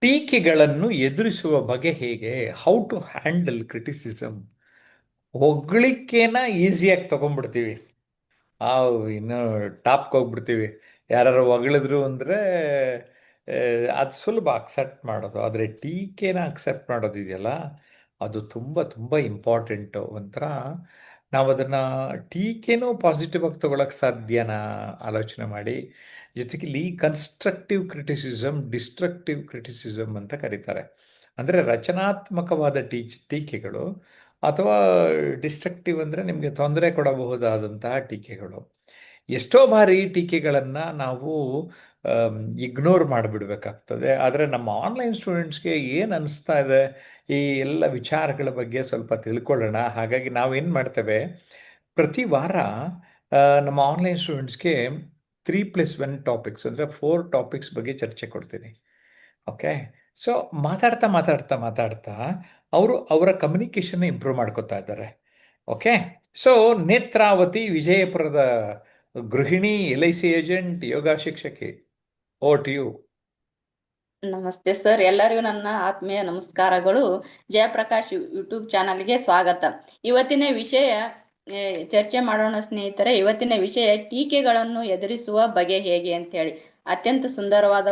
ಟೀಕೆಗಳನ್ನು ಎದುರಿಸುವ ಬಗೆ ಹೇಗೆ? How to handle criticism. ಹೊಗಳಿಕೆನ ಈಸಿಯಾಗಿ ತಗೊಂಡ್ಬಿಡ್ತೀವಿ. ಆ ಇನ್ನು ಟಾಪ್ಗೆ ಹೋಗ್ಬಿಡ್ತೀವಿ. ಯಾರು ಹೊಗಳಿದ್ರು ಅಂದರೆ ಅದು ಸುಲಭ ಅಕ್ಸೆಪ್ಟ್ ಮಾಡೋದು. ಆದರೆ ಟೀಕೆನ ಅಕ್ಸೆಪ್ಟ್ ಮಾಡೋದಿದೆಯಲ್ಲ, ಅದು ತುಂಬ ತುಂಬ ಇಂಪಾರ್ಟೆಂಟು. ಒಂಥರ ನಾವು ಅದನ್ನು ಟೀಕೆನೂ ಪಾಸಿಟಿವ್ ಆಗಿ ತಗೊಳಕ್ಕೆ ಸಾಧ್ಯನಾ ಆಲೋಚನೆ ಮಾಡಿ. ಜೊತೆಗೆ ಇಲ್ಲಿ ಕನ್ಸ್ಟ್ರಕ್ಟಿವ್ ಕ್ರಿಟಿಸಿಸಮ್, ಡಿಸ್ಟ್ರಕ್ಟಿವ್ ಕ್ರಿಟಿಸಿಸಮ್ ಅಂತ ಕರೀತಾರೆ. ಅಂದರೆ ರಚನಾತ್ಮಕವಾದ ಟೀಕೆಗಳು ಅಥವಾ ಡಿಸ್ಟ್ರಕ್ಟಿವ್ ಅಂದರೆ ನಿಮಗೆ ತೊಂದರೆ ಕೊಡಬಹುದಾದಂತಹ ಟೀಕೆಗಳು. ಎಷ್ಟೋ ಬಾರಿ ಟೀಕೆಗಳನ್ನು ನಾವು ಇಗ್ನೋರ್ ಮಾಡಿಬಿಡ್ಬೇಕಾಗ್ತದೆ. ಆದರೆ ನಮ್ಮ ಆನ್ಲೈನ್ ಸ್ಟೂಡೆಂಟ್ಸ್ಗೆ ಏನು ಅನಿಸ್ತಾ ಇದೆ ಈ ಎಲ್ಲ ವಿಚಾರಗಳ ಬಗ್ಗೆ ಸ್ವಲ್ಪ ತಿಳ್ಕೊಳ್ಳೋಣ. ಹಾಗಾಗಿ ನಾವೇನು ಮಾಡ್ತೇವೆ, ಪ್ರತಿ ವಾರ ನಮ್ಮ ಆನ್ಲೈನ್ ಸ್ಟೂಡೆಂಟ್ಸ್ಗೆ 3+1 ಟಾಪಿಕ್ಸ್ ಅಂದರೆ 4 ಟಾಪಿಕ್ಸ್ ಬಗ್ಗೆ ಚರ್ಚೆ ಕೊಡ್ತೀನಿ. ಓಕೆ. ಸೊ ಮಾತಾಡ್ತಾ ಮಾತಾಡ್ತಾ ಮಾತಾಡ್ತಾ ಅವರು ಅವರ ಕಮ್ಯುನಿಕೇಷನ್ ಇಂಪ್ರೂವ್ ಮಾಡ್ಕೋತಾ ಇದ್ದಾರೆ. ಓಕೆ. ಸೊ ನೇತ್ರಾವತಿ, ವಿಜಯಪುರದ ಗೃಹಿಣಿ, LIC ಏಜೆಂಟ್, ಯೋಗ ಶಿಕ್ಷಕಿ, ಓವರ್ ಟು ಯು. ನಮಸ್ತೆ ಸರ್, ಎಲ್ಲರಿಗೂ ನನ್ನ ಆತ್ಮೀಯ ನಮಸ್ಕಾರಗಳು. ಜಯಪ್ರಕಾಶ್ ಯೂಟ್ಯೂಬ್ ಚಾನಲ್ಗೆ ಸ್ವಾಗತ. ಇವತ್ತಿನ ವಿಷಯ ಚರ್ಚೆ ಮಾಡೋಣ ಸ್ನೇಹಿತರೆ. ಇವತ್ತಿನ ವಿಷಯ ಟೀಕೆಗಳನ್ನು ಎದುರಿಸುವ ಬಗೆ ಹೇಗೆ ಅಂತ ಹೇಳಿ ಅತ್ಯಂತ ಸುಂದರವಾದ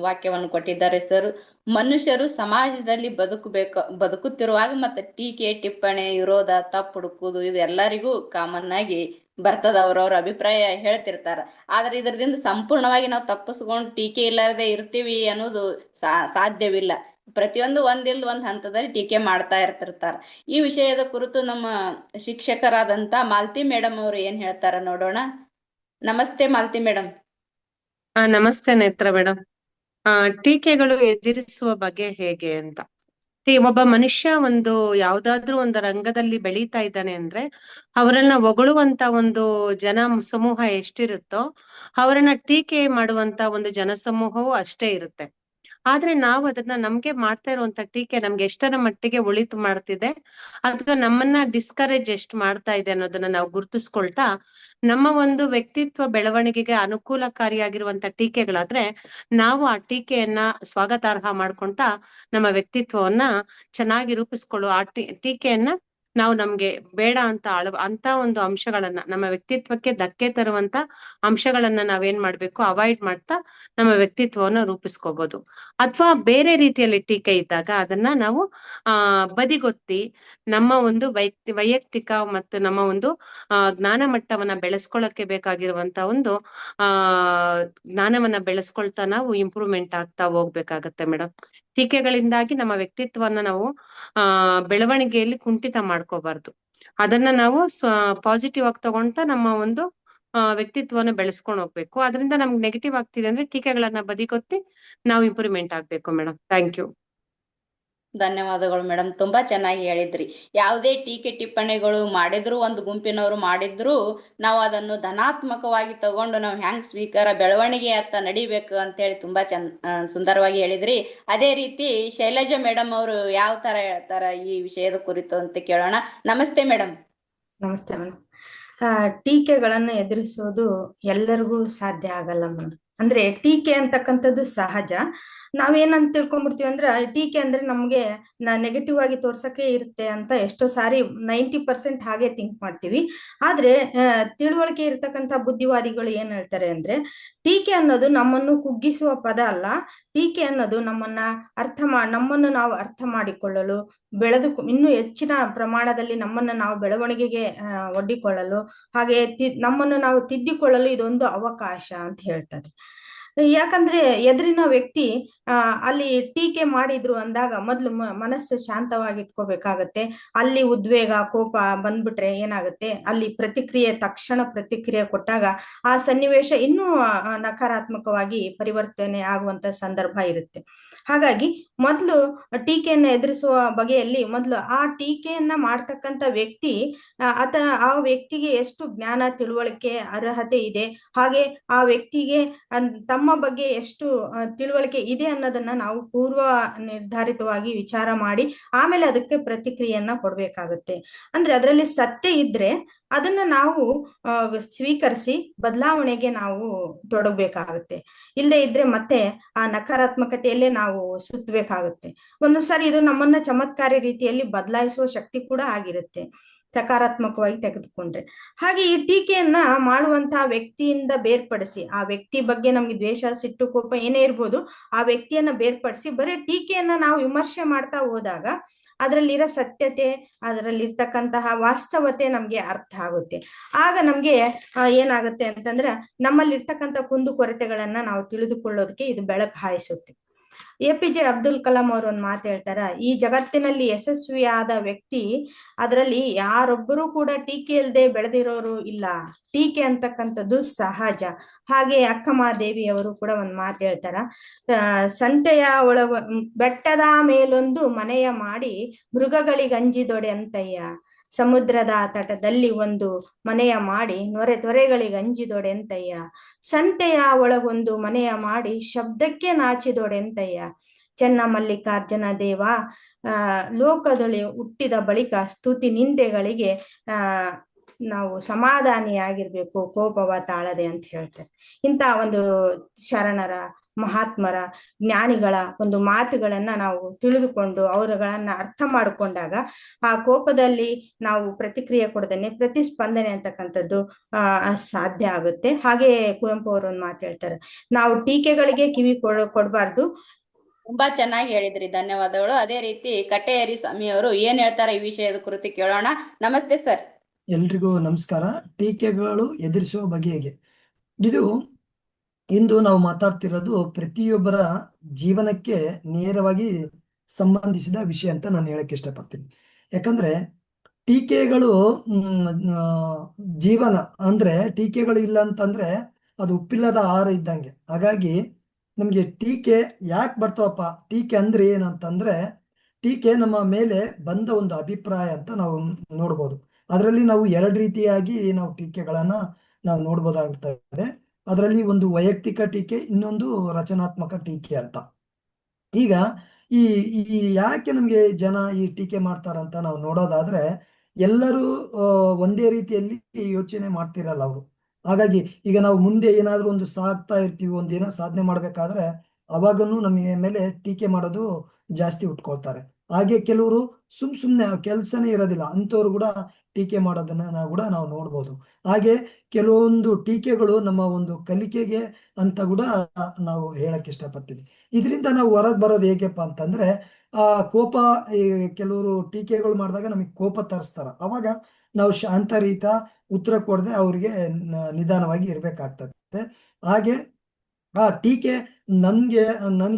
ವಾಕ್ಯವನ್ನು ಕೊಟ್ಟಿದ್ದಾರೆ ಸರ್. ಮನುಷ್ಯರು ಸಮಾಜದಲ್ಲಿ ಬದುಕುತ್ತಿರುವಾಗ ಮತ್ತೆ ಟೀಕೆ, ಟಿಪ್ಪಣಿ, ವಿರೋಧ, ತಪ್ಪು ಹುಡುಕುವುದು ಇದು ಎಲ್ಲರಿಗೂ ಕಾಮನ್ ಆಗಿ ಬರ್ತದ. ಅವ್ರವ್ರ ಅಭಿಪ್ರಾಯ ಹೇಳ್ತಿರ್ತಾರ. ಆದ್ರೆ ಇದರಿಂದ ಸಂಪೂರ್ಣವಾಗಿ ನಾವು ತಪ್ಪಿಸ್ಕೊಂಡು ಟೀಕೆ ಇಲ್ಲದೆ ಇರ್ತೀವಿ ಅನ್ನೋದು ಸಾಧ್ಯವಿಲ್ಲ. ಪ್ರತಿಯೊಂದು ಒಂದಿಲ್ದ ಒಂದ್ ಹಂತದಲ್ಲಿ ಟೀಕೆ ಮಾಡ್ತಾ ಇರ್ತಿರ್ತಾರ. ಈ ವಿಷಯದ ಕುರಿತು ನಮ್ಮ ಶಿಕ್ಷಕರಾದಂತ ಮಾಲತಿ ಮೇಡಮ್ ಅವರು ಏನ್ ಹೇಳ್ತಾರ ನೋಡೋಣ. ನಮಸ್ತೆ ಮಾಲತಿ ಮೇಡಮ್. ನಮಸ್ತೆ ನೇತ್ರ ಮೇಡಮ್. ಟೀಕೆಗಳು ಎದುರಿಸುವ ಬಗೆ ಹೇಗೆ ಅಂತ. ಒಬ್ಬ ಮನುಷ್ಯ ಯಾವ್ದಾದ್ರೂ ಒಂದು ರಂಗದಲ್ಲಿ ಬೆಳೀತಾ ಇದ್ದಾನೆ ಅಂದ್ರೆ ಅವರನ್ನ ಹೊಗಳುವಂತ ಒಂದು ಜನ ಸಮೂಹ ಎಷ್ಟಿರುತ್ತೋ ಅವರನ್ನ ಟೀಕೆ ಮಾಡುವಂತ ಒಂದು ಜನಸಮೂಹವೂ ಅಷ್ಟೇ ಇರುತ್ತೆ. ಆದ್ರೆ ನಾವು ಅದನ್ನ ನಮ್ಗೆ ಮಾಡ್ತಾ ಇರುವಂತ ಟೀಕೆ ನಮ್ಗೆ ಎಷ್ಟರ ಮಟ್ಟಿಗೆ ಒಳಿತು ಮಾಡ್ತಿದೆ ಅಥವಾ ನಮ್ಮನ್ನ ಡಿಸ್ಕರೇಜ್ ಎಷ್ಟು ಮಾಡ್ತಾ ಇದೆ ಅನ್ನೋದನ್ನ ನಾವು ಗುರುತಿಸ್ಕೊಳ್ತಾ ನಮ್ಮ ಒಂದು ವ್ಯಕ್ತಿತ್ವ ಬೆಳವಣಿಗೆಗೆ ಅನುಕೂಲಕಾರಿಯಾಗಿರುವಂತ ಟೀಕೆಗಳಾದ್ರೆ ನಾವು ಆ ಟೀಕೆಯನ್ನ ಸ್ವಾಗತಾರ್ಹ ಮಾಡ್ಕೊಂತ ನಮ್ಮ ವ್ಯಕ್ತಿತ್ವವನ್ನ ಚೆನ್ನಾಗಿ ರೂಪಿಸ್ಕೊಳ್ಳೋ ಆ ಟೀಕೆಯನ್ನ ನಾವು ನಮ್ಗೆ ಬೇಡ ಅಂತ ಒಂದು ಅಂಶಗಳನ್ನ, ನಮ್ಮ ವ್ಯಕ್ತಿತ್ವಕ್ಕೆ ಧಕ್ಕೆ ತರುವಂತ ಅಂಶಗಳನ್ನ ನಾವೇನ್ ಮಾಡ್ಬೇಕು, ಅವಾಯ್ಡ್ ಮಾಡ್ತಾ ನಮ್ಮ ವ್ಯಕ್ತಿತ್ವವನ್ನ ರೂಪಿಸ್ಕೋಬಹುದು. ಅಥವಾ ಬೇರೆ ರೀತಿಯಲ್ಲಿ ಟೀಕೆ ಇದ್ದಾಗ ಅದನ್ನ ನಾವು ಬದಿಗೊತ್ತಿ ನಮ್ಮ ಒಂದು ವೈಯಕ್ತಿಕ ಮತ್ತು ನಮ್ಮ ಒಂದು ಜ್ಞಾನ ಮಟ್ಟವನ್ನ ಬೆಳೆಸ್ಕೊಳ್ಳಕ್ಕೆ ಬೇಕಾಗಿರುವಂತ ಒಂದು ಜ್ಞಾನವನ್ನ ಬೆಳೆಸ್ಕೊಳ್ತಾ ನಾವು ಇಂಪ್ರೂವ್ಮೆಂಟ್ ಆಗ್ತಾ ಹೋಗ್ಬೇಕಾಗತ್ತೆ ಮೇಡಮ್. ಟೀಕೆಗಳಿಂದಾಗಿ ನಮ್ಮ ವ್ಯಕ್ತಿತ್ವವನ್ನ ನಾವು ಬೆಳವಣಿಗೆಯಲ್ಲಿ ಕುಂಠಿತ ಮಾಡ್ಕೋಬಾರ್ದು. ಅದನ್ನ ನಾವು ಪಾಸಿಟಿವ್ ಆಗಿ ತಗೊಂತ ನಮ್ಮ ಒಂದು ವ್ಯಕ್ತಿತ್ವನ ಬೆಳೆಸ್ಕೊಂಡು ಹೋಗ್ಬೇಕು. ಅದರಿಂದ ನಮ್ಗೆ ನೆಗೆಟಿವ್ ಆಗ್ತಿದೆ ಅಂದ್ರೆ ಟೀಕೆಗಳನ್ನ ಬದಿಗೊತ್ತಿ ನಾವು ಇಂಪ್ರೂವ್ಮೆಂಟ್ ಆಗ್ಬೇಕು ಮೇಡಮ್. Thank you. ಧನ್ಯವಾದಗಳು ಮೇಡಮ್, ತುಂಬಾ ಚೆನ್ನಾಗಿ ಹೇಳಿದ್ರಿ. ಯಾವುದೇ ಟೀಕೆ ಟಿಪ್ಪಣಿಗಳು ಮಾಡಿದ್ರು, ಒಂದು ಗುಂಪಿನವರು ಮಾಡಿದ್ರು, ನಾವು ಅದನ್ನು ಧನಾತ್ಮಕವಾಗಿ ತಗೊಂಡು ನಾವು ಹ್ಯಾಂಗ್ ಸ್ವೀಕಾರ ಬೆಳವಣಿಗೆ ಅತ್ತ ನಡಿಬೇಕು ಅಂತ ಹೇಳಿ ತುಂಬಾ ಸುಂದರವಾಗಿ ಹೇಳಿದ್ರಿ. ಅದೇ ರೀತಿ ಶೈಲಜಾ ಮೇಡಮ್ ಅವರು ಯಾವ ತರ ಹೇಳ್ತಾರ ಈ ವಿಷಯದ ಕುರಿತು ಅಂತ ಕೇಳೋಣ. ನಮಸ್ತೆ ಮೇಡಮ್. ನಮಸ್ತೆ ಮೇಡಮ್. ಟೀಕೆಗಳನ್ನು ಎದುರಿಸೋದು ಎಲ್ಲರಿಗೂ ಸಾಧ್ಯ ಆಗಲ್ಲ ಮೇಡಮ್. ಅಂದ್ರೆ ಟೀಕೆ ಅಂತಕ್ಕಂಥದ್ದು ಸಹಜ. ನಾವೇನಂತ ತಿಳ್ಕೊಂಡ್ಬಿಡ್ತೀವಿ ಅಂದ್ರೆ ಟೀಕೆ ಅಂದ್ರೆ ನಮ್ಗೆ ನೆಗೆಟಿವ್ ಆಗಿ ತೋರ್ಸಕ್ಕೆ ಇರುತ್ತೆ ಅಂತ ಎಷ್ಟೋ ಸಾರಿ 90% ಹಾಗೆ ಥಿಂಕ್ ಮಾಡ್ತೀವಿ. ಆದ್ರೆ ತಿಳುವಳಿಕೆ ಇರ್ತಕ್ಕಂಥ ಬುದ್ಧಿವಾದಿಗಳು ಏನ್ ಹೇಳ್ತಾರೆ ಅಂದ್ರೆ ಟೀಕೆ ಅನ್ನೋದು ನಮ್ಮನ್ನು ಕುಗ್ಗಿಸುವ ಪದ ಅಲ್ಲ. ಟೀಕೆ ಅನ್ನೋದು ನಮ್ಮನ್ನು ನಾವು ಅರ್ಥ ಮಾಡಿಕೊಳ್ಳಲು, ಇನ್ನೂ ಹೆಚ್ಚಿನ ಪ್ರಮಾಣದಲ್ಲಿ ನಮ್ಮನ್ನು ನಾವು ಬೆಳವಣಿಗೆಗೆ ಒಡ್ಡಿಕೊಳ್ಳಲು, ಹಾಗೆ ನಮ್ಮನ್ನು ನಾವು ತಿದ್ದಿಕೊಳ್ಳಲು ಇದೊಂದು ಅವಕಾಶ ಅಂತ ಹೇಳ್ತಾರೆ. ಯಾಕಂದ್ರೆ ಎದುರಿನ ವ್ಯಕ್ತಿ ಅಲ್ಲಿ ಟೀಕೆ ಮಾಡಿದ್ರು ಅಂದಾಗ ಮೊದ್ಲು ಮನಸ್ಸು ಶಾಂತವಾಗಿಟ್ಕೋಬೇಕಾಗತ್ತೆ. ಅಲ್ಲಿ ಉದ್ವೇಗ, ಕೋಪ ಬಂದ್ಬಿಟ್ರೆ ಏನಾಗುತ್ತೆ, ಅಲ್ಲಿ ತಕ್ಷಣ ಪ್ರತಿಕ್ರಿಯೆ ಕೊಟ್ಟಾಗ ಆ ಸನ್ನಿವೇಶ ಇನ್ನೂ ನಕಾರಾತ್ಮಕವಾಗಿ ಪರಿವರ್ತನೆ ಆಗುವಂತ ಸಂದರ್ಭ ಇರುತ್ತೆ. ಹಾಗಾಗಿ ಮೊದ್ಲು ಟೀಕೆಯನ್ನ ಎದುರಿಸುವ ಬಗೆಯಲ್ಲಿ ಮೊದ್ಲು ಆ ಟೀಕೆಯನ್ನ ಮಾಡ್ತಕ್ಕಂಥ ವ್ಯಕ್ತಿ ಆ ವ್ಯಕ್ತಿಗೆ ಎಷ್ಟು ಜ್ಞಾನ, ತಿಳುವಳಿಕೆ, ಅರ್ಹತೆ ಇದೆ, ಹಾಗೆ ಆ ವ್ಯಕ್ತಿಗೆ ತಮ್ಮ ಬಗ್ಗೆ ಎಷ್ಟು ತಿಳುವಳಿಕೆ ಇದೆ ಅನ್ನೋದನ್ನ ನಾವು ಪೂರ್ವ ನಿರ್ಧಾರಿತವಾಗಿ ವಿಚಾರ ಮಾಡಿ ಆಮೇಲೆ ಅದಕ್ಕೆ ಪ್ರತಿಕ್ರಿಯೆಯನ್ನ ಕೊಡ್ಬೇಕಾಗುತ್ತೆ. ಅಂದ್ರೆ ಅದರಲ್ಲಿ ಸತ್ಯ ಇದ್ರೆ ಅದನ್ನ ನಾವು ಸ್ವೀಕರಿಸಿ ಬದಲಾವಣೆಗೆ ನಾವು ತೊಡಗಬೇಕಾಗುತ್ತೆ. ಇಲ್ಲದೆ ಇದ್ರೆ ಮತ್ತೆ ಆ ನಕಾರಾತ್ಮಕತೆಯಲ್ಲೇ ನಾವು ಸುತ್ತಬೇಕಾಗುತ್ತೆ. ಒಂದೊಂದ್ಸಾರಿ ಇದು ನಮ್ಮನ್ನ ಚಮತ್ಕಾರಿ ರೀತಿಯಲ್ಲಿ ಬದಲಾಯಿಸುವ ಶಕ್ತಿ ಕೂಡ ಆಗಿರುತ್ತೆ ಸಕಾರಾತ್ಮಕವಾಗಿ ತೆಗೆದುಕೊಂಡ್ರೆ. ಹಾಗೆ ಈ ಟೀಕೆಯನ್ನ ಮಾಡುವಂತಹ ವ್ಯಕ್ತಿಯಿಂದ ಬೇರ್ಪಡಿಸಿ, ಆ ವ್ಯಕ್ತಿ ಬಗ್ಗೆ ನಮ್ಗೆ ದ್ವೇಷ, ಸಿಟ್ಟು, ಕೋಪ ಏನೇ ಇರ್ಬೋದು, ಆ ವ್ಯಕ್ತಿಯನ್ನ ಬೇರ್ಪಡಿಸಿ ಬರೀ ಟೀಕೆಯನ್ನ ನಾವು ವಿಮರ್ಶೆ ಮಾಡ್ತಾ ಹೋದಾಗ ಅದರಲ್ಲಿರೋ ಸತ್ಯತೆ, ಅದರಲ್ಲಿರ್ತಕ್ಕಂತಹ ವಾಸ್ತವತೆ ನಮ್ಗೆ ಅರ್ಥ ಆಗುತ್ತೆ. ಆಗ ನಮ್ಗೆ ಏನಾಗುತ್ತೆ ಅಂತಂದ್ರೆ ನಮ್ಮಲ್ಲಿರ್ತಕ್ಕಂಥ ಕುಂದುಕೊರತೆಗಳನ್ನ ನಾವು ತಿಳಿದುಕೊಳ್ಳೋದಕ್ಕೆ ಇದು ಬೆಳಕು ಹಾಯಿಸುತ್ತೆ. APJ ಅಬ್ದುಲ್ ಕಲಾಂ ಅವರು ಒಂದು ಮಾತು ಹೇಳ್ತಾರ, ಈ ಜಗತ್ತಿನಲ್ಲಿ ಯಶಸ್ವಿಯಾದ ವ್ಯಕ್ತಿ ಅದರಲ್ಲಿ ಯಾರೊಬ್ಬರೂ ಕೂಡ ಟೀಕೆ ಇಲ್ಲದೆ ಬೆಳೆದಿರೋರು ಇಲ್ಲ, ಟೀಕೆ ಅಂತಕ್ಕಂಥದ್ದು ಸಹಜ. ಹಾಗೆ ಅಕ್ಕಮಹಾದೇವಿ ಅವರು ಕೂಡ ಒಂದು ಮಾತು ಹೇಳ್ತಾರ, ಸಂತೆಯ ಬೆಟ್ಟದ ಮೇಲೊಂದು ಮನೆಯ ಮಾಡಿ ಮೃಗಗಳಿಗಂಜಿದೊಡೆ ಅಂತಯ್ಯ, ಸಮುದ್ರದ ತಟದಲ್ಲಿ ಒಂದು ಮನೆಯ ಮಾಡಿ ತೊರೆಗಳಿಗಂಜಿದೊಡೆಂತಯ್ಯ, ಸಂತೆಯ ಒಳಗೊಂದು ಮನೆಯ ಮಾಡಿ ಶಬ್ದಕ್ಕೆ ನಾಚಿದೊಡೆಂತಯ್ಯ, ಚೆನ್ನ ಮಲ್ಲಿಕಾರ್ಜುನ ದೇವ ಲೋಕದೊಳೆ ಹುಟ್ಟಿದ ಬಳಿಕ ಸ್ತುತಿ ನಿಂದೆಗಳಿಗೆ ನಾವು ಸಮಾಧಾನಿಯಾಗಿರ್ಬೇಕು, ಕೋಪವ ತಾಳದೆ ಅಂತ ಹೇಳ್ತಾರೆ. ಇಂಥ ಒಂದು ಶರಣರ, ಮಹಾತ್ಮರ, ಜ್ಞಾನಿಗಳ ಒಂದು ಮಾತುಗಳನ್ನ ನಾವು ತಿಳಿದುಕೊಂಡು ಅವರುಗಳನ್ನ ಅರ್ಥ ಮಾಡಿಕೊಂಡಾಗ ಆ ಕೋಪದಲ್ಲಿ ನಾವು ಪ್ರತಿಕ್ರಿಯೆ ಕೊಡದೇನೆ ಪ್ರತಿಸ್ಪಂದನೆ ಅಂತಕ್ಕಂಥದ್ದು ಸಾಧ್ಯ ಆಗುತ್ತೆ. ಹಾಗೆ ಕುವೆಂಪು ಅವರು ಒಂದು ಮಾತು ಹೇಳ್ತಾರೆ, ನಾವು ಟೀಕೆಗಳಿಗೆ ಕಿವಿ ಕೊಡಬಾರ್ದು. ತುಂಬಾ ಚೆನ್ನಾಗಿ ಹೇಳಿದ್ರಿ, ಧನ್ಯವಾದಗಳು. ಅದೇ ರೀತಿ ಕಟ್ಟೆಯರಿ ಸ್ವಾಮಿ ಅವರು ಏನ್ ಹೇಳ್ತಾರೆ ಈ ವಿಷಯದ ಕುರಿತು ಕೇಳೋಣ. ನಮಸ್ತೆ ಸರ್. ಎಲ್ರಿಗೂ ನಮಸ್ಕಾರ. ಟೀಕೆಗಳು ಎದುರಿಸುವ ಬಗೆ ಹೇಗೆ, ಇದು ಇಂದು ನಾವು ಮಾತಾಡ್ತಿರೋದು ಪ್ರತಿಯೊಬ್ಬರ ಜೀವನಕ್ಕೆ ನೇರವಾಗಿ ಸಂಬಂಧಿಸಿದ ವಿಷಯ ಅಂತ ನಾನು ಹೇಳಕ್ ಇಷ್ಟಪಡ್ತೀನಿ. ಯಾಕಂದ್ರೆ ಟೀಕೆಗಳು ಜೀವನ ಅಂದ್ರೆ ಟೀಕೆಗಳು ಇಲ್ಲ ಅಂತಂದ್ರೆ ಅದು ಉಪ್ಪಿಲ್ಲದ ಆಹಾರ ಇದ್ದಂಗೆ. ಹಾಗಾಗಿ ನಮ್ಗೆ ಟೀಕೆ ಯಾಕೆ ಬರ್ತಾವಪ್ಪ, ಟೀಕೆ ಅಂದ್ರೆ ಏನಂತಂದ್ರೆ ಟೀಕೆ ನಮ್ಮ ಮೇಲೆ ಬಂದ ಒಂದು ಅಭಿಪ್ರಾಯ ಅಂತ ನಾವು ನೋಡ್ಬೋದು. ಅದರಲ್ಲಿ ನಾವು ಎರಡು ರೀತಿಯಾಗಿ ನಾವು ಟೀಕೆಗಳನ್ನ ನಾವು ನೋಡ್ಬೋದಾಗಿರ್ತದೆ. ಅದರಲ್ಲಿ ಒಂದು ವೈಯಕ್ತಿಕ ಟೀಕೆ, ಇನ್ನೊಂದು ರಚನಾತ್ಮಕ ಟೀಕೆ ಅಂತ. ಈಗ ಈ ಈ ಯಾಕೆ ನಮ್ಗೆ ಜನ ಈ ಟೀಕೆ ಮಾಡ್ತಾರಂತ ನಾವು ನೋಡೋದಾದ್ರೆ, ಎಲ್ಲರೂ ಒಂದೇ ರೀತಿಯಲ್ಲಿ ಯೋಚನೆ ಮಾಡ್ತಿರಲ್ಲ ಅವರು. ಹಾಗಾಗಿ ಈಗ ನಾವು ಮುಂದೆ ಏನಾದ್ರೂ ಒಂದು ಸಾಗ್ತಾ ಇರ್ತೀವಿ, ಒಂದೇನೋ ಸಾಧನೆ ಮಾಡ್ಬೇಕಾದ್ರೆ ಅವಾಗನು ನಮಗೆ ಮೇಲೆ ಟೀಕೆ ಮಾಡೋದು ಜಾಸ್ತಿ ಉಟ್ಕೊಳ್ತಾರೆ. ಹಾಗೆ ಕೆಲವರು ಸುಮ್ನೆ ಕೆಲ್ಸನೇ ಇರೋದಿಲ್ಲ ಅಂಥವ್ರು ಕೂಡ ಟೀಕೆ ಮಾಡೋದನ್ನ ನಾವು ನೋಡ್ಬೋದು. ಹಾಗೆ ಕೆಲವೊಂದು ಟೀಕೆಗಳು ನಮ್ಮ ಒಂದು ಕಲಿಕೆಗೆ ಅಂತ ಕೂಡ ನಾವು ಹೇಳಕ್ ಇಷ್ಟಪಡ್ತೀವಿ. ಇದರಿಂದ ನಾವು ಹೊರಗೆ ಬರೋದು ಹೇಗೆಪ್ಪ ಅಂತಂದ್ರೆ, ಆ ಕೋಪ, ಕೆಲವರು ಟೀಕೆಗಳು ಮಾಡಿದಾಗ ನಮಗೆ ಕೋಪ ತರಿಸ್ತಾರ, ಅವಾಗ ನಾವು ಶಾಂತರೀತ ಉತ್ತರ ಕೊಡದೆ ಅವ್ರಿಗೆ ನಿಧಾನವಾಗಿ ಇರ್ಬೇಕಾಗ್ತದೆ. ಹಾಗೆ ಆ ಟೀಕೆ ನನ್ಗೆ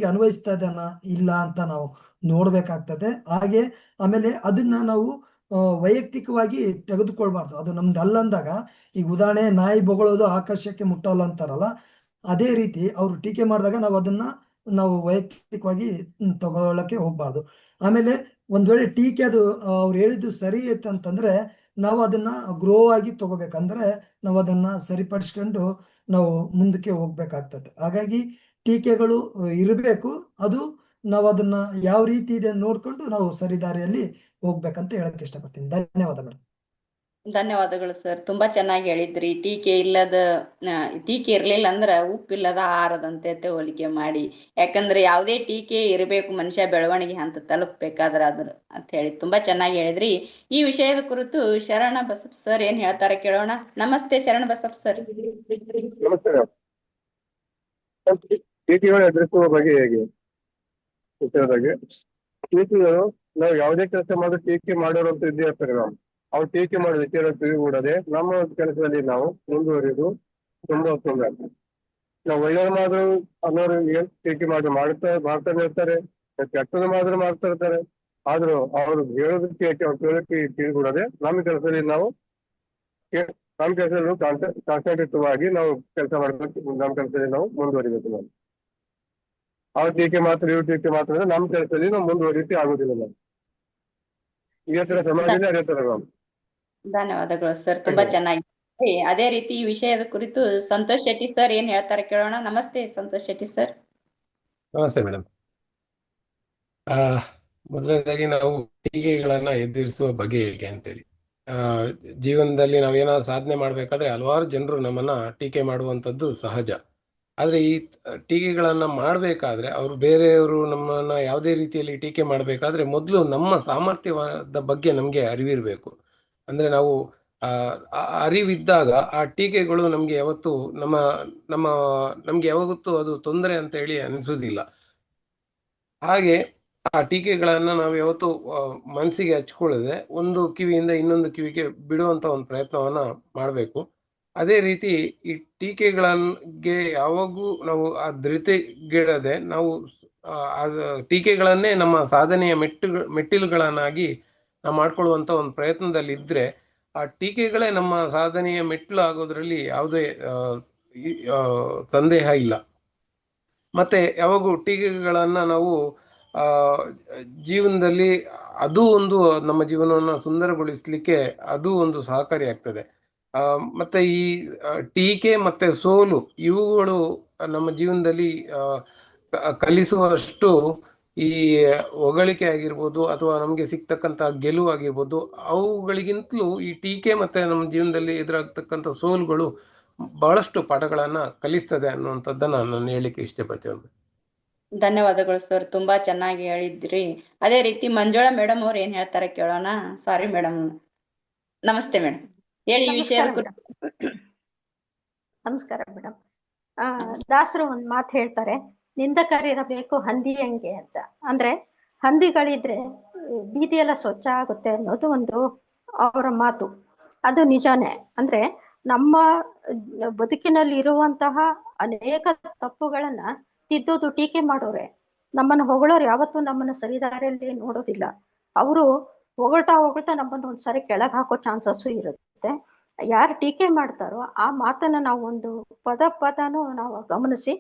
ಅನ್ವಯಿಸ್ತಾ ಇದನ್ನ ಇಲ್ಲ ಅಂತ ನಾವು ನೋಡ್ಬೇಕಾಗ್ತದೆ. ಹಾಗೆ ಆಮೇಲೆ ಅದನ್ನ ನಾವು ವೈಯಕ್ತಿಕವಾಗಿ ತೆಗೆದುಕೊಳ್ಬಾರ್ದು. ಅದು ನಮ್ದು ಅಲ್ಲ ಅಂದಾಗ, ಈಗ ಉದಾಹರಣೆ ನಾಯಿ ಬೊಗಳೋದು ಆಕಾಶಕ್ಕೆ ಮುಟ್ಟಲ್ಲ ಅಂತಾರಲ್ಲ, ಅದೇ ರೀತಿ ಅವ್ರು ಟೀಕೆ ಮಾಡಿದಾಗ ನಾವು ವೈಯಕ್ತಿಕವಾಗಿ ತಗೊಳ್ಳಕ್ಕೆ ಹೋಗ್ಬಾರ್ದು. ಆಮೇಲೆ ಒಂದ್ ವೇಳೆ ಟೀಕೆ ಅದು ಅವ್ರು ಹೇಳಿದ್ದು ಸರಿ ಐತೆ ಅಂತಂದ್ರೆ ನಾವು ಅದನ್ನ ಗ್ರೋ ಆಗಿ ತಗೋಬೇಕಂದ್ರೆ ನಾವು ಅದನ್ನ ಸರಿಪಡಿಸ್ಕೊಂಡು ನಾವು ಮುಂದಕ್ಕೆ ಹೋಗ್ಬೇಕಾಗ್ತದೆ. ಹಾಗಾಗಿ ಟೀಕೆಗಳು ಇರಬೇಕು, ಅದು ನಾವು ಅದನ್ನ ಯಾವ ರೀತಿ ಇದೆ ನೋಡ್ಕೊಂಡು ನಾವು ಸರಿದಾರಿಯಲ್ಲಿ ಹೋಗ್ಬೇಕಂತ ಹೇಳಕ್ ಇಷ್ಟಪಡ್ತೀನಿ. ಧನ್ಯವಾದ ಮೇಡಮ್. ಧನ್ಯವಾದಗಳು ಸರ್, ತುಂಬಾ ಚೆನ್ನಾಗಿ ಹೇಳಿದ್ರಿ. ಟೀಕೆ ಇರ್ಲಿಲ್ಲ ಅಂದ್ರ ಉಪ್ಪಿಲ್ಲದ ಆಹಾರದಂತೆ ಹೋಲಿಕೆ ಮಾಡಿ. ಯಾಕಂದ್ರೆ ಯಾವುದೇ ಟೀಕೆ ಇರಬೇಕು ಮನುಷ್ಯ ಬೆಳವಣಿಗೆ ಹಂತ ತಲುಪಬೇಕಾದ್ರೆ ಅದ್ರ ಅಂತ ಹೇಳಿ ತುಂಬಾ ಚೆನ್ನಾಗಿ ಹೇಳಿದ್ರಿ. ಈ ವಿಷಯದ ಕುರಿತು ಶರಣ ಬಸಪ್ಪ ಸರ್ ಏನ್ ಹೇಳ್ತಾರೆ ಕೇಳೋಣ. ನಮಸ್ತೆ ಶರಣ ಬಸಪ್ಪ ಸರ್. ನಮಸ್ತೆ. ಟೀಕೆಗಳು ಎದುರಿಸುವ ಬಗ್ಗೆ ಹೇಗೆ ಟೀಕೆಗಳು, ನಾವು ಯಾವುದೇ ಕೆಲಸ ಮಾಡೋ ಟೀಕೆ ಮಾಡೋರು ಅಂತ ಇದ್ದೇ ಇರ್ತಾರೆ. ಅವ್ರು ಟೀಕೆ ಮಾಡೋ ವಿಚಾರ ತಿಳಿಗೂಡದೆ ನಮ್ಮ ಕೆಲಸದಲ್ಲಿ ನಾವು ಮುಂದುವರಿಯೋದು ತುಂಬಾ ತೊಂದರೆ. ನಾವು ಒಳ್ಳೆಯ ಮಾದ್ರು ಅನ್ನೋರು ಟೀಕೆ ಮಾಡ್ತಾನೆ ಇರ್ತಾರೆ, ಕೆಟ್ಟದ ಮಾದ್ರು ಮಾಡ್ತಾ ಇರ್ತಾರೆ. ಆದ್ರೂ ಅವ್ರು ಹೇಳೋದಕ್ಕೆ ಕೇಳೋದಕ್ಕೆ ತಿಳಿಗೂಡದೆ ನಮ್ಮ ಕೆಲಸದಲ್ಲಿ ನಾವು ಕಾನ್ಸಂಟ್ರೇಟಿವ್ ನಾವು ಕೆಲಸ ಮಾಡ್ಬೇಕು. ನಮ್ಮ ಕೆಲಸದಲ್ಲಿ ನಾವು ಮುಂದುವರಿಬೇಕು. ನಾವು ಅವ್ರ ಟೀಕೆ ಮಾತ್ರ ಇವ್ರ ಟೀಕೆ ಮಾತ್ರ ನಮ್ಮ ಕೆಲಸದಲ್ಲಿ ನಾವು ಮುಂದುವರಿಕೆ ಆಗುದಿಲ್ಲ. ನಾವು ಇದೇ ತರ ಸಮಾಜದಲ್ಲಿ ಅದೇ ತರ ನಾವು. ಧನ್ಯವಾದಗಳು ಸರ್, ತುಂಬಾ ಚೆನ್ನಾಗಿ. ಅದೇ ರೀತಿ ಈ ವಿಷಯದ ಕುರಿತು ಸಂತೋಷ್ ಶೆಟ್ಟಿ ಸರ್ ಏನ್ ಹೇಳ್ತಾರೆ ಕೇಳೋಣ. ನಮಸ್ತೆ ಸಂತೋಷ್ ಶೆಟ್ಟಿ ಸರ್. ನಮಸ್ತೆ ಮೇಡಮ್. ಆ ಮೊದಲನೇದಾಗಿ ನಾವು ಟೀಕೆಗಳನ್ನ ಎದುರಿಸುವ ಬಗೆ ಹೇಗೆ ಅಂತೇಳಿ. ಆ ಜೀವನದಲ್ಲಿ ನಾವೇನಾದ್ರು ಸಾಧನೆ ಮಾಡ್ಬೇಕಾದ್ರೆ ಹಲವಾರು ಜನರು ನಮ್ಮನ್ನ ಟೀಕೆ ಮಾಡುವಂತದ್ದು ಸಹಜ. ಆದ್ರೆ ಈ ಟೀಕೆಗಳನ್ನ ಮಾಡ್ಬೇಕಾದ್ರೆ ಅವ್ರು ಬೇರೆಯವರು ನಮ್ಮನ್ನ ಯಾವುದೇ ರೀತಿಯಲ್ಲಿ ಟೀಕೆ ಮಾಡ್ಬೇಕಾದ್ರೆ ಮೊದಲು ನಮ್ಮ ಸಾಮರ್ಥ್ಯದ ಬಗ್ಗೆ ನಮ್ಗೆ ಅರಿವಿರ್ಬೇಕು. ಅಂದ್ರೆ ನಾವು ಅರಿವಿದ್ದಾಗ ಆ ಟೀಕೆಗಳು ನಮ್ಗೆ ಯಾವತ್ತು ನಮ್ಮ ನಮ್ಮ ನಮ್ಗೆ ಯಾವತ್ತೂ ಅದು ತೊಂದರೆ ಅಂತ ಹೇಳಿ ಅನಿಸುವುದಿಲ್ಲ. ಹಾಗೆ ಆ ಟೀಕೆಗಳನ್ನ ನಾವು ಯಾವತ್ತು ಮನಸ್ಸಿಗೆ ಹಚ್ಕೊಳ್ಳದೆ ಒಂದು ಕಿವಿಯಿಂದ ಇನ್ನೊಂದು ಕಿವಿಗೆ ಬಿಡುವಂತ ಒಂದು ಪ್ರಯತ್ನವನ್ನ ಮಾಡಬೇಕು. ಅದೇ ರೀತಿ ಈ ಟೀಕೆಗಳಿಗೆ ಯಾವಾಗೂ ನಾವು ಆ ಧೃತಿಗೆಡದೆ ನಾವು ಟೀಕೆಗಳನ್ನೇ ನಮ್ಮ ಸಾಧನೆಯ ಮೆಟ್ಟಿಲುಗಳನ್ನಾಗಿ ನಾವು ಮಾಡ್ಕೊಳ್ಳುವಂತ ಒಂದು ಪ್ರಯತ್ನದಲ್ಲಿ ಇದ್ರೆ ಆ ಟೀಕೆಗಳೇ ನಮ್ಮ ಸಾಧನೆಯ ಮೆಟ್ಟಿಲು ಆಗೋದ್ರಲ್ಲಿ ಯಾವುದೇ ಸಂದೇಹ ಇಲ್ಲ. ಮತ್ತೆ ಯಾವಾಗೂ ಟೀಕೆಗಳನ್ನ ನಾವು ಆ ಜೀವನದಲ್ಲಿ ಅದು ಒಂದು ನಮ್ಮ ಜೀವನವನ್ನು ಸುಂದರಗೊಳಿಸ್ಲಿಕ್ಕೆ ಅದು ಒಂದು ಸಹಕಾರಿ ಆಗ್ತದೆ. ಮತ್ತೆ ಈ ಟೀಕೆ ಮತ್ತೆ ಸೋಲು ಇವುಗಳು ನಮ್ಮ ಜೀವನದಲ್ಲಿ ಕಲಿಸುವಷ್ಟು ಈ ಹೊಗಳಿಕೆ ಆಗಿರ್ಬೋದು ಅಥವಾ ನಮ್ಗೆ ಸಿಗ್ತಕ್ಕಂತ ಗೆಲುವು ಆಗಿರ್ಬೋದು ಅವುಗಳಿಗಿಂತಲೂ ಈ ಟೀಕೆ ಮತ್ತೆ ನಮ್ಮ ಜೀವನದಲ್ಲಿ ಎದುರಾಗ್ತಕ್ಕಂಥ ಸೋಲುಗಳು ಬಹಳಷ್ಟು ಪಾಠಗಳನ್ನ ಕಲಿಸ್ತದೆ ಅನ್ನುವಂಥದ್ದನ್ನ ನಾನು ಹೇಳಲಿಕ್ಕೆ ಇಷ್ಟಪಡ್ತೇನೆ. ಧನ್ಯವಾದಗಳು ಸರ್, ತುಂಬಾ ಚೆನ್ನಾಗಿ ಹೇಳಿದ್ರಿ. ಅದೇ ರೀತಿ ಮಂಜುಳಾ ಮೇಡಮ್ ಅವ್ರು ಏನ್ ಹೇಳ್ತಾರೆ ಕೇಳೋಣ. Sorry madam. ನಮಸ್ತೆ ಮೇಡಮ್, ಹೇಳಿ ಈ ವಿಷಯದ ಕುರಿತು. ನಮಸ್ಕಾರ ಮೇಡಮ್. ದಾಸರು ಒಂದ್ ಮಾತು ಹೇಳ್ತಾರೆ, ನಿಂದಕರಿರಬೇಕು ಹಂದಿ ಹಂಗೆ ಅಂತ. ಅಂದ್ರೆ ಹಂದಿಗಳಿದ್ರೆ ಬೀದಿಯೆಲ್ಲ ಸ್ವಚ್ಛ ಆಗುತ್ತೆ ಅನ್ನೋದು ಒಂದು ಅವರ ಮಾತು. ಅದು ನಿಜಾನೇ. ಅಂದ್ರೆ ನಮ್ಮ ಬದುಕಿನಲ್ಲಿ ಇರುವಂತಹ ಅನೇಕ ತಪ್ಪುಗಳನ್ನ ತಿದ್ದೋದು ಟೀಕೆ ಮಾಡೋರೆ. ನಮ್ಮನ್ನು ಹೊಗಳೋರು ಯಾವತ್ತೂ ನಮ್ಮನ್ನು ಸರಿದಾರಿಯಲ್ಲಿ ನೋಡೋದಿಲ್ಲ. ಅವರು ಹೊಗಳ್ತಾ ಹೊಗಳ್ತಾ ನಮ್ಮನ್ನು ಒಂದ್ಸರಿ ಕೆಳಗೆ ಹಾಕೋ ಚಾನ್ಸಸ್ಸು ಇರುತ್ತೆ. ಯಾರು ಟೀಕೆ ಮಾಡ್ತಾರೋ ಆ ಮಾತನ್ನ ನಾವು ಒಂದು ಪದನೂ ನಾವು ಗಮನಿಸಿ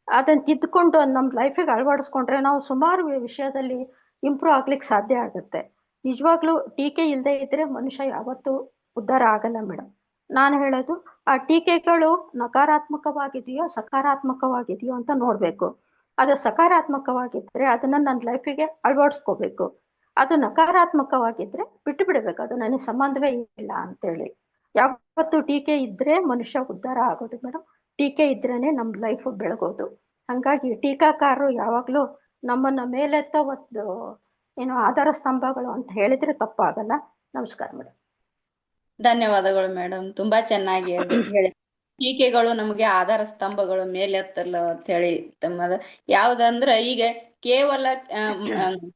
ಅದನ್ನ ತಿದ್ದುಕೊಂಡು ನಮ್ಮ ಲೈಫಿಗೆ ಅಳವಡಿಸ್ಕೊಂಡ್ರೆ ನಾವು ಸುಮಾರು ವಿಷಯದಲ್ಲಿ ಇಂಪ್ರೂವ್ ಆಗ್ಲಿಕ್ಕೆ ಸಾಧ್ಯ ಆಗುತ್ತೆ. ನಿಜವಾಗ್ಲೂ ಟೀಕೆ ಇಲ್ಲದೆ ಇದ್ರೆ ಮನುಷ್ಯ ಯಾವತ್ತೂ ಉದ್ಧಾರ ಆಗಲ್ಲ ಮೇಡಮ್. ನಾನು ಹೇಳೋದು, ಆ ಟೀಕೆಗಳು ನಕಾರಾತ್ಮಕವಾಗಿದೆಯೋ ಸಕಾರಾತ್ಮಕವಾಗಿದೆಯೋ ಅಂತ ನೋಡ್ಬೇಕು. ಅದು ಸಕಾರಾತ್ಮಕವಾಗಿದ್ರೆ ಅದನ್ನ ನನ್ನ ಲೈಫಿಗೆ ಅಳವಡಿಸ್ಕೋಬೇಕು. ಅದು ನಕಾರಾತ್ಮಕವಾಗಿದ್ರೆ ಬಿಟ್ಟು ಬಿಡಬೇಕು, ಅದು ನನಗೆ ಸಂಬಂಧವೇ ಇಲ್ಲ ಅಂತೇಳಿ. ಯಾವತ್ತು ಟೀಕೆ ಇದ್ರೆ ಮನುಷ್ಯ ಉದ್ಧಾರ ಆಗೋದು ಮೇಡಮ್. ಟೀಕೆ ಇದ್ರೇನೆ ನಮ್ ಲೈಫ್ ಬೆಳಗೋದು. ಹಂಗಾಗಿ ಟೀಕಾಕಾರರು ಯಾವಾಗ್ಲೂ ನಮ್ಮನ್ನ ಮೇಲೆತ್ತ ಒಂದು ಏನು ಆಧಾರ ಸ್ತಂಭಗಳು ಅಂತ ಹೇಳಿದ್ರೆ ತಪ್ಪಾಗಲ್ಲ. ನಮಸ್ಕಾರ ಮೇಡಮ್. ಧನ್ಯವಾದಗಳು ಮೇಡಮ್, ತುಂಬಾ ಚೆನ್ನಾಗಿ ಹೇಳಿ. ಟೀಕೆಗಳು ನಮಗೆ ಆಧಾರ ಸ್ತಂಭಗಳು ಮೇಲೆತ್ತಲ್ಲ ಅಂತ ಹೇಳಿ ತಮ್ಮದ ಯಾವ್ದಂದ್ರ ಈಗ ಕೇವಲ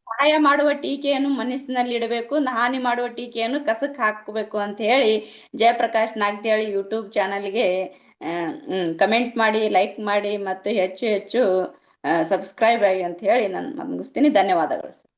ಸಹಾಯ ಮಾಡುವ ಟೀಕೆಯನ್ನು ಮನಸ್ಸಿನಲ್ಲಿ ಇಡಬೇಕು, ಹಾನಿ ಮಾಡುವ ಟೀಕೆಯನ್ನು ಕಸಕ್ ಹಾಕಬೇಕು ಅಂತ ಹೇಳಿ ಜಯಪ್ರಕಾಶ್ ನಾಗ್ತಿಹಳ್ಳಿ ಯೂಟ್ಯೂಬ್ ಚಾನಲ್ಗೆ ಕಮೆಂಟ್ ಮಾಡಿ, ಲೈಕ್ ಮಾಡಿ ಮತ್ತು ಹೆಚ್ಚು ಹೆಚ್ಚು ಸಬ್ಸ್ಕ್ರೈಬ್ ಆಗಿ ಅಂತ ಹೇಳಿ ನಾನು ಮುಗಿಸ್ತೀನಿ. ಧನ್ಯವಾದಗಳು ಸರ್.